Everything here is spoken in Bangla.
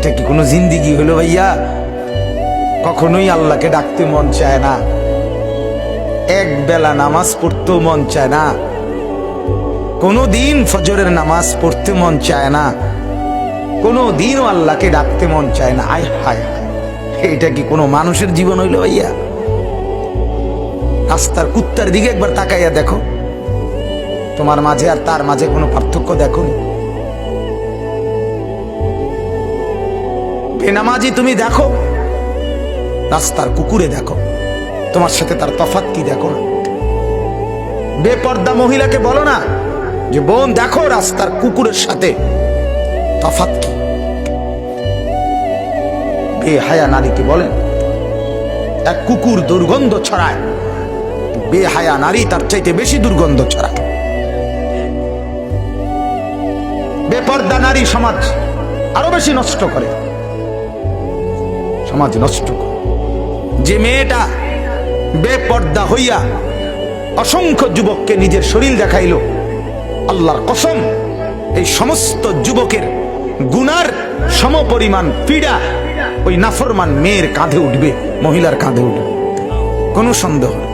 এটা কি কোনো জিন্দিগি হলো ভাইয়া? কখনোই আল্লাহকে ডাকতে মন চায় না, এক বেলা নামাজ পড়তেও মন চায় না, কোনো দিন ফজরের নামাজ পড়তে মন চায় না, কোনো দিনও আল্লাহকে ডাকতে মন চায় না। আয় হায় হায়, এটা কি কোনো মানুষের জীবন হইল ভাইয়া? রাস্তার কুত্তার দিকে একবার তাকাইয়া দেখো, তোমার মাঝে আর তার মাঝে কোনো পার্থক্য দেখো? বেনামাজি তুমি দেখো, রাস্তার কুকুরে দেখো, তোমার সাথে তার তফাৎ কি দেখো না? বেপর্দা মহিলাকে বলো না যে বোন দেখো রাস্তার কুকুরের সাথে তফাৎ কি? বেহায়া নারীকে বলেন এক কুকুর দুর্গন্ধ ছড়ায়, বেহায়া নারী তার চাইতে বেশি দুর্গন্ধ ছড়ায়। বেপর্দা নারী সমাজ আরো বেশি নষ্ট করে, সমাজ নষ্ট করে। যে মেয়েটা বেপর্দা হইয়া অসংখ্য যুবককে নিজের শরীর দেখাইল, আল্লাহর কসম এই সমস্ত যুবকের গুনার সমপরিমাণ পীড়া ওই নাফরমান মেয়ের কাঁধে উঠবে, মহিলার কাঁধে উঠবে, কোনো সন্দেহ নেই।